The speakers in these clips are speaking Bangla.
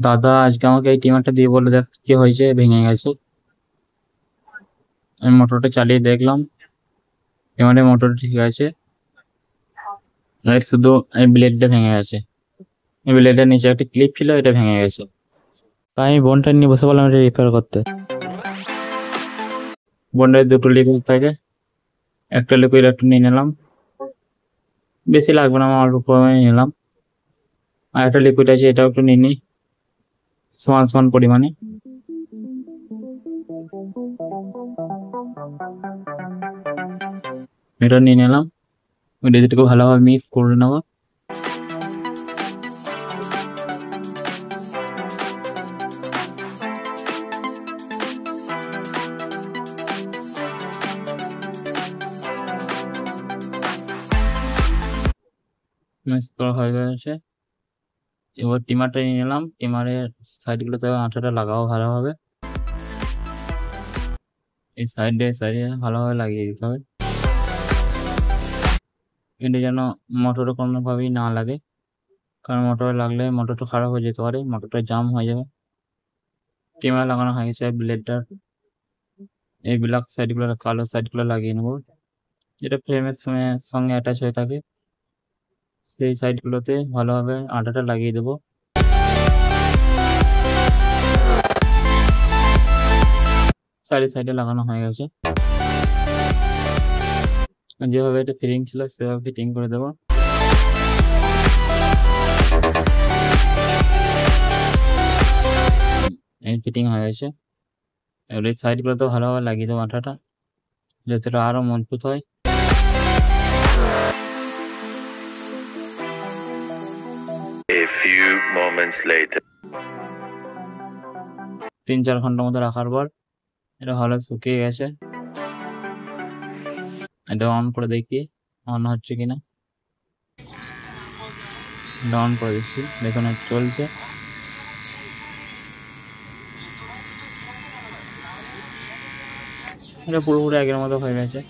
দাদা আজকে আমাকে এই টিমারটা দিয়ে বললো, দেখ কি হয়েছে, ভেঙে গেছে। আমি মোটরটা চালিয়ে দেখলাম, টিমারের মোটর ঠিক আছে, শুধু এই ব্লেডটা ভেঙে গেছে। এই ব্লেডের নিচে একটা ক্লিপ ছিল, এটা ভেঙে গেছে। তাই আমি বনটা নিয়ে বসে বললাম এটা রিপেয়ার করতে। বন্ডের দুটো লিকুইড থাকে, একটা লিকুইড একটু নিয়ে নিলাম, বেশি লাগবে না, আমার অল্প পরিমাণে নিলাম। আর একটা লিকুইড আছে, এটাও একটু নিয়ে নিই সমান সমান পরিমাণে। এটা নিয়ে নিলাম, ওই দুটোকে ভালোভাবে মিক্স করে নেবো। মিক্স করা হয়ে গেছে, এবার টিমারটা নিয়ে নিলাম, টিমারের সাইডগুলোতে আঠাটা লাগাও ভালোভাবে, এই সাইডে সাইডে ভালোভাবে লাগিয়ে দিতে হবে। এটা যেন মোটরে কোনোভাবেই না লাগে, কারণ মোটরে লাগলে মোটরটা খারাপ হয়ে যেতে পারে, মোটরটা জাম হয়ে যাবে। টিমার লাগানো হয়ে গেছে, ব্লেডটার এই ব্ল্যাক সাইডগুলো, কালো সাইডগুলো লাগিয়ে নেবো, যেটা ফ্রেমের সঙ্গে অ্যাটাচ হয়ে থাকে, সেই সাইডগুলোতে ভালোভাবে আঠাটা লাগিয়ে দেবো। চারি সাইডে লাগানো হয়ে গেছে, যেভাবে এটা ফিটিং ছিল সেভাবে ফিটিং করে দেবো। এই ফিটিং হয়ে গেছে, এবার এই সাইডগুলোতে ভালোভাবে লাগিয়ে দেবো আঠাটা, যাতে এটা আরো মজবুত হয়। A few moments later. 3-4 ঘন্টার মতো রাখার পর এটা ভালো শুকিয়ে গেছে। এটা অন করে দেখি অন হচ্ছে কিনা, এটা অন করে দিচ্ছি, দেখুন চলছে। এটা পুরোপুরি আগের মতো হয়ে গেছে,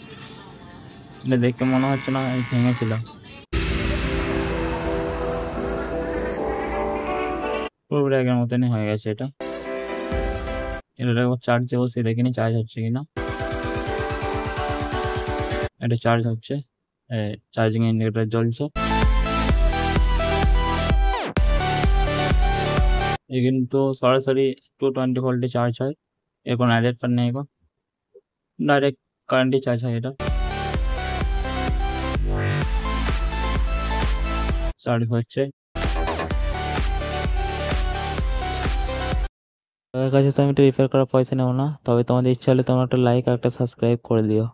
এটা দেখতে মনে হচ্ছে না ভেঙেছিল, পুরোপুরি আগের মতনই হয়ে গেছে। এটা একবার চার্জে বসিয়ে দেখিনি চার্জ হচ্ছে কিনা। এটা চার্জ হচ্ছে, চার্জিং ইন্ডিকেটর জ্বলছে। এই কিন্তু সরাসরি 220 ভোল্টে চার্জ হয়, এর কোনো অ্যাডাপ্টার নেই গো, ডাইরেক্ট কারেন্টে চার্জ হয়। এটা চার্জ হচ্ছে। তাদের কাছে তো আমি এটা রিপেয়ার করার পয়সা নেবো না, তবে তোমাদের ইচ্ছা হলে তোমরা একটা লাইক আর একটা সাবস্ক্রাইব করে দিও।